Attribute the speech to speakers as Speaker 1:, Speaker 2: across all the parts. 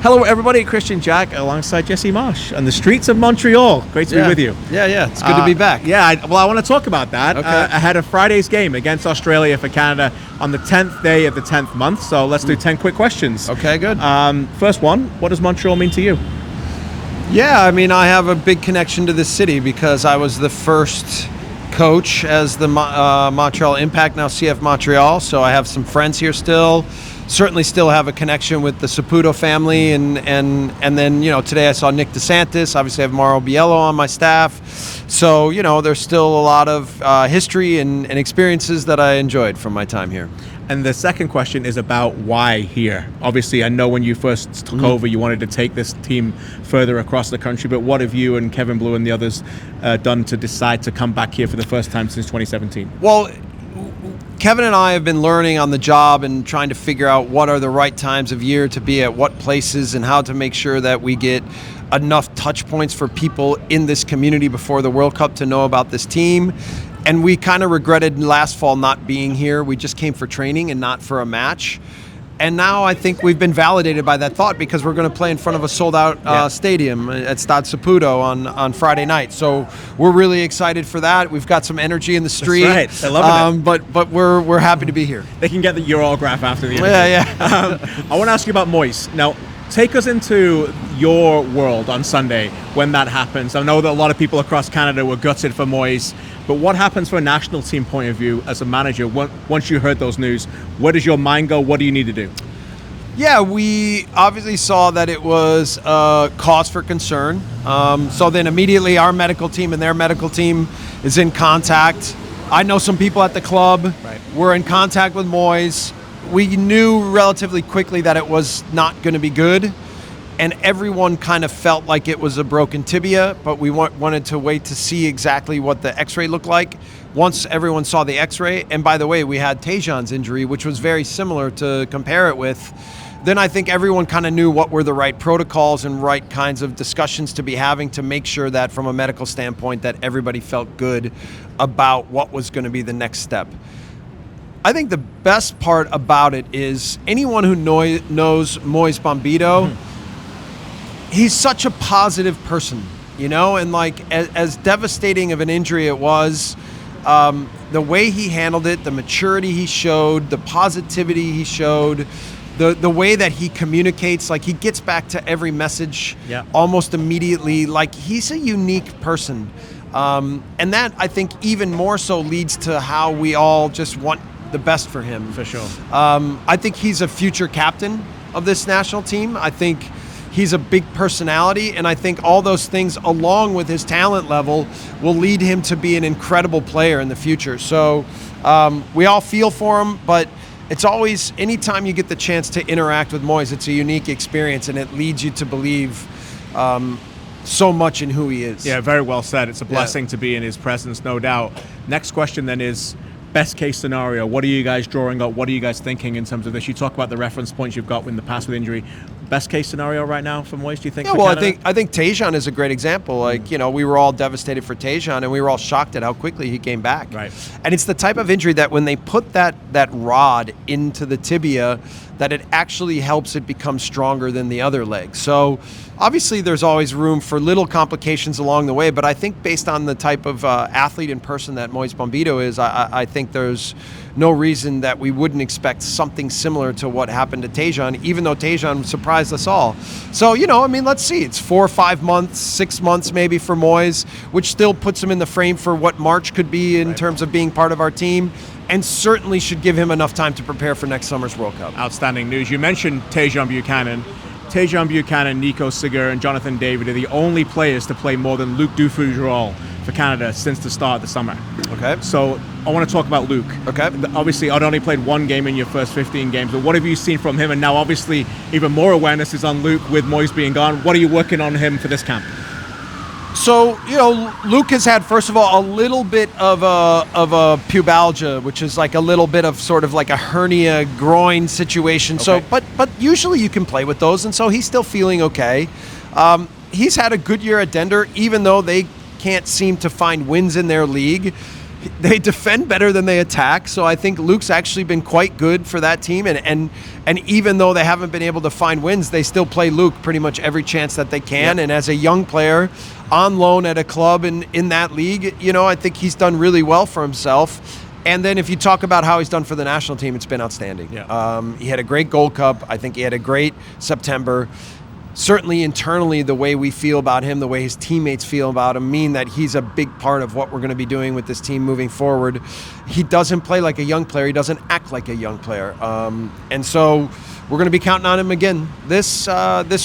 Speaker 1: Hello, everybody. Christian Jack alongside Jesse Marsch on the streets of Montreal. Great to be with you.
Speaker 2: Yeah. It's good to be back.
Speaker 1: I want to talk about that.
Speaker 2: Okay.
Speaker 1: Ahead of Friday's game against Australia for Canada on the 10th day of the 10th month. So let's do 10 quick questions.
Speaker 2: Okay, good.
Speaker 1: First one, what does Montreal mean to you?
Speaker 2: Yeah, I mean, I have a big connection to this city because I was the first coach as the Montreal Impact, now CF Montreal. So I have some friends here still. Certainly still have a connection with the Saputo family, and then, today I saw Nick DeSantis. Obviously I have Mauro Biello on my staff. So, there's still a lot of history and experiences that I enjoyed from my time here.
Speaker 1: And the second question is about why here. Obviously, I know when you first took over, you wanted to take this team further across the country, but what have you and Kevin Blue and the others done to decide to come back here for the first time since 2017?
Speaker 2: Well, Kevin and I have been learning on the job and trying to figure out what are the right times of year to be at what places and how to make sure that we get enough touch points for people in this community before the World Cup to know about this team. And we kind of regretted last fall not being here. We just came for training and not for a match. And now I think we've been validated by that thought because we're going to play in front of a sold-out stadium at Stade Saputo on Friday night. So we're really excited for that. We've got some energy in the street.
Speaker 1: That's right. I love
Speaker 2: it. But we're happy to be here.
Speaker 1: They can get your autograph after the interview.
Speaker 2: Yeah.
Speaker 1: I want to ask you about Moise. Now, take us into your world on Sunday when that happens. I know that a lot of people across Canada were gutted for Moise, but what happens from a national team point of view as a manager once you heard those news? Where does your mind go? What do you need to do?
Speaker 2: Yeah, we obviously saw that it was a cause for concern. So then immediately our medical team and their medical team is in contact. I know some people at the club.
Speaker 1: Right.
Speaker 2: We're in contact with Moise. We knew relatively quickly that it was not going to be good. And everyone kind of felt like it was a broken tibia, but we wanted to wait to see exactly what the x-ray looked like. Once everyone saw the x-ray, and by the way, we had Tajon's injury, which was very similar to compare it with, then I think everyone kind of knew what were the right protocols and right kinds of discussions to be having to make sure that from a medical standpoint that everybody felt good about what was going to be the next step. I think the best part about it is anyone who knows Moise Bombito, he's such a positive person, and like as devastating of an injury it was, the way he handled it, the maturity he showed, the positivity he showed, the way that he communicates, like he gets back to every message almost immediately. Like he's a unique person. And that I think even more so leads to how we all just want the best for him.
Speaker 1: For sure.
Speaker 2: I think he's a future captain of this national team. I think he's a big personality, and I think all those things, along with his talent level, will lead him to be an incredible player in the future. So we all feel for him, but it's always, anytime you get the chance to interact with Moise, it's a unique experience, and it leads you to believe so much in who he is.
Speaker 1: Yeah, very well said. It's a blessing to be in his presence, no doubt. Next question then is, best case scenario, what are you guys drawing up? What are you guys thinking in terms of this? You talk about the reference points you've got in the past with injury. Best case scenario right now for Moise, do you think?
Speaker 2: Yeah, well, I think Tajon is a great example. Like, we were all devastated for Tajon, and we were all shocked at how quickly he came back.
Speaker 1: Right.
Speaker 2: And it's the type of injury that when they put that rod into the tibia, that it actually helps it become stronger than the other leg. So obviously there's always room for little complications along the way, but I think based on the type of athlete and person that Moise Bombito is, I think there's no reason that we wouldn't expect something similar to what happened to Tajon, even though Tajon surprised us all. So, let's see. It's 4 or 5 months, 6 months maybe for Moise, which still puts him in the frame for what March could be in terms of being part of our team, and certainly should give him enough time to prepare for next summer's World Cup.
Speaker 1: Outstanding news. You mentioned Tajon Buchanan. Tajon Buchanan, Nico Segur, and Jonathan David are the only players to play more than Luc Dufour for Canada since the start of the summer.
Speaker 2: Okay.
Speaker 1: So I want to talk about Luc.
Speaker 2: Okay.
Speaker 1: Obviously, I'd only played one game in your first 15 games, but what have you seen from him? And now, obviously, even more awareness is on Luc with Moise being gone. What are you working on him for this camp?
Speaker 2: So, Luc has had, first of all, a little bit of a pubalgia, which is like a little bit of sort of like a hernia groin situation. Okay. So, but usually you can play with those, and so he's still feeling okay. He's had a good year at Denver, even though they can't seem to find wins in their league. they defend better than they attack. So I think Luke's actually been quite good for that team. And even though they haven't been able to find wins, they still play Luke pretty much every chance that they can. Yep. And as a young player on loan at a club in that league, I think he's done really well for himself. And then if you talk about how he's done for the national team, it's been outstanding. Yeah. He had a great Gold Cup. I think he had a great September. Certainly internally, the way we feel about him, the way his teammates feel about him, mean that he's a big part of what we're going to be doing with this team moving forward. He doesn't play like a young player. He doesn't act like a young player. And so we're going to be counting on him again this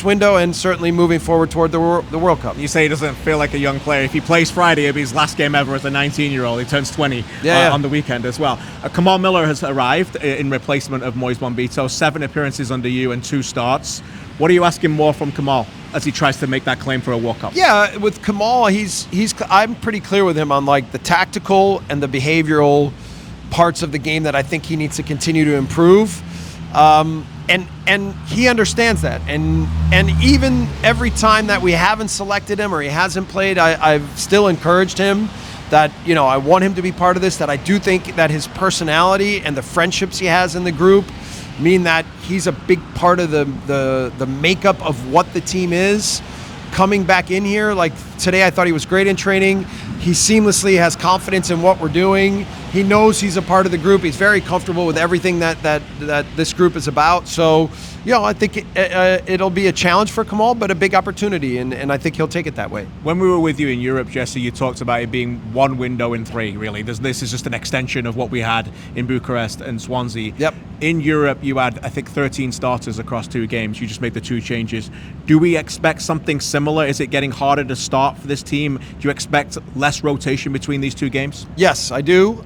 Speaker 2: window, and certainly moving forward toward the World Cup.
Speaker 1: You say he doesn't feel like a young player. If he plays Friday, it'll be his last game ever as a 19-year-old. He turns 20 on the weekend as well. Kamal Miller has arrived in replacement of Moise Bombito. 7 appearances under you and 2 starts. What are you asking more from Kamal as he tries to make that claim for a World Cup?
Speaker 2: Yeah, with Kamal, I'm pretty clear with him on like the tactical and the behavioral parts of the game that I think he needs to continue to improve. And he understands that. And even every time that we haven't selected him or he hasn't played, I've still encouraged him that, I want him to be part of this, that I do think that his personality and the friendships he has in the group mean that he's a big part of the makeup of what the team is. Coming back in here, like today, I thought he was great in training. He seamlessly has confidence in what we're doing. He knows he's a part of the group. He's very comfortable with everything that this group is about. So, I think it'll be a challenge for Kamal, but a big opportunity, and I think he'll take it that way.
Speaker 1: When we were with you in Europe, Jesse, you talked about it being one window in 3, really. This is just an extension of what we had in Bucharest and Swansea.
Speaker 2: Yep.
Speaker 1: In Europe, you had, I think, 13 starters across 2 games. You just made the 2 changes. Do we expect something similar? Is it getting harder to start for this team? Do you expect less rotation between these 2 games?
Speaker 2: Yes, I do.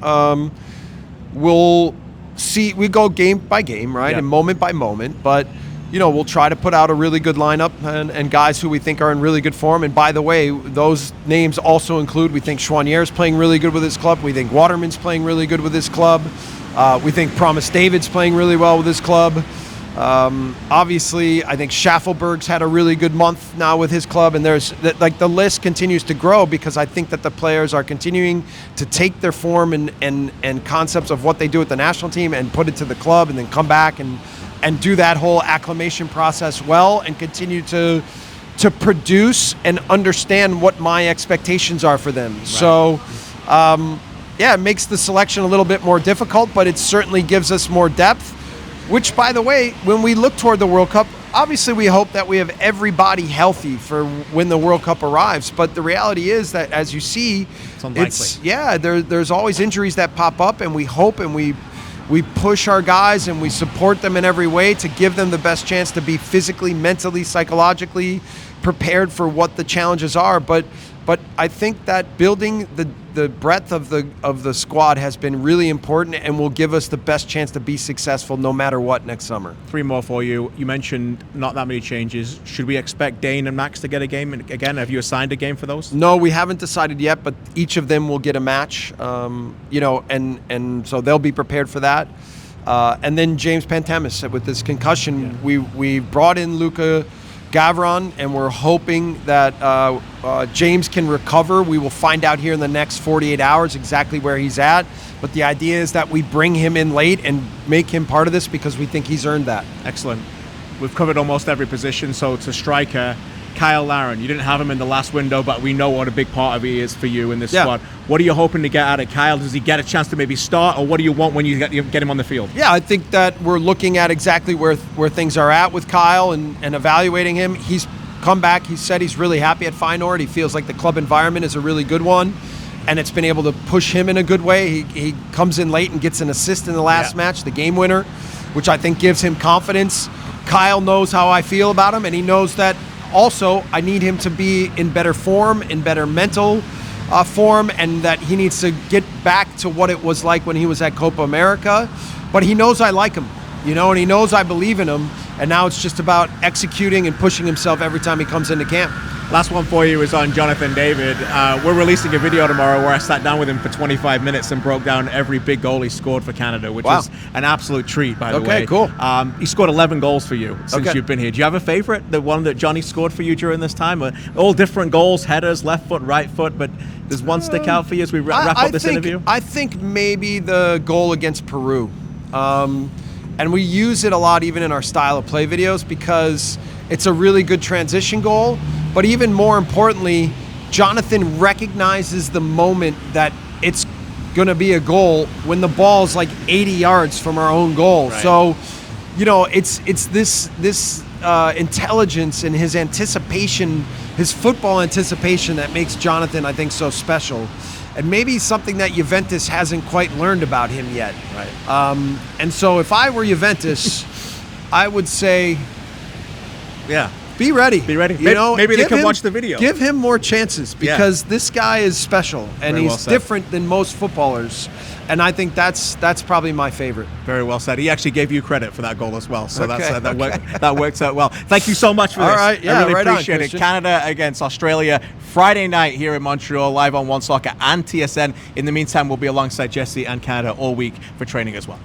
Speaker 2: We'll see. We go game by game, right, and moment by moment. But we'll try to put out a really good lineup and guys who we think are in really good form. And by the way, those names also include, we think Chouinier's playing really good with his club. We think Waterman's playing really good with his club. We think Promise David's playing really well with his club. Obviously, I think Schaffelberg's had a really good month now with his club, and the list continues to grow because I think that the players are continuing to take their form and concepts of what they do at the national team and put it to the club, and then come back and do that whole acclimation process well, and continue to produce and understand what my expectations are for them. Right. So, it makes the selection a little bit more difficult, but it certainly gives us more depth. Which, by the way, when we look toward the World Cup, obviously we hope that we have everybody healthy for when the World Cup arrives. But the reality is that, as you see,
Speaker 1: it's unlikely.
Speaker 2: There's always injuries that pop up, and we hope and we push our guys and we support them in every way to give them the best chance to be physically, mentally, psychologically prepared for what the challenges are. But I think that building the breadth of the squad has been really important and will give us the best chance to be successful no matter what next summer.
Speaker 1: 3 more for you. You mentioned not that many changes. Should we expect Dane and Max to get a game again? Have you assigned a game for those?
Speaker 2: No, we haven't decided yet, but each of them will get a match. And so they'll be prepared for that. And then James Pantemis with this concussion, we brought in Luka Gavron, and we're hoping that James can recover. We will find out here in the next 48 hours exactly where he's at. But the idea is that we bring him in late and make him part of this because we think he's earned that.
Speaker 1: Excellent. We've covered almost every position. So to striker, Kyle Larin, you didn't have him in the last window, but we know what a big part of he is for you in this squad. What are you hoping to get out of Kyle? Does he get a chance to maybe start, or what do you want when you get him on the field? Yeah,
Speaker 2: I think that we're looking at exactly where things are at with Kyle and evaluating him. He's come back. He said he's really happy at Feyenoord. He feels like the club environment is a really good one, and it's been able to push him in a good way. He comes in late and gets an assist in the last match, the game winner, which I think gives him confidence. Kyle knows how I feel about him, and he knows that also I need him to be in better form, in better mental form, and that he needs to get back to what it was like when he was at Copa America. But he knows I like him, you know, and he knows I believe in him. And now it's just about executing and pushing himself every time he comes into camp.
Speaker 1: Last one for you is on Jonathan David. We're releasing a video tomorrow where I sat down with him for 25 minutes and broke down every big goal he scored for Canada, which was an absolute treat, by the way.
Speaker 2: Okay, cool.
Speaker 1: He scored 11 goals for you since you've been here. Do you have a favorite? The one that Johnny scored for you during this time? All different goals, headers, left foot, right foot, but does one stick out for you as we wrap up this interview?
Speaker 2: I think maybe the goal against Peru. And we use it a lot even in our style of play videos because it's a really good transition goal. But even more importantly, Jonathan recognizes the moment that it's going to be a goal when the ball's like 80 yards from our own goal.
Speaker 1: Right.
Speaker 2: So, you know, it's this intelligence and his anticipation, his football anticipation that makes Jonathan, I think, so special. And maybe something that Juventus hasn't quite learned about him yet.
Speaker 1: Right.
Speaker 2: And so if I were Juventus, I would say, be ready.
Speaker 1: Be ready.
Speaker 2: You know,
Speaker 1: maybe they can watch the video.
Speaker 2: Give him more chances because this guy is special and
Speaker 1: Very well
Speaker 2: he's
Speaker 1: said.
Speaker 2: different than most footballers. And I think that's probably my favorite.
Speaker 1: Very well said. He actually gave you credit for that goal as well. So
Speaker 2: Okay,
Speaker 1: that works out well. Thank you so much for this.
Speaker 2: All right, yeah,
Speaker 1: I really
Speaker 2: right on,
Speaker 1: appreciate it.
Speaker 2: Christian.
Speaker 1: Canada against Australia, Friday night here in Montreal, live on One Soccer and TSN. In the meantime, we'll be alongside Jesse and Canada all week for training as well.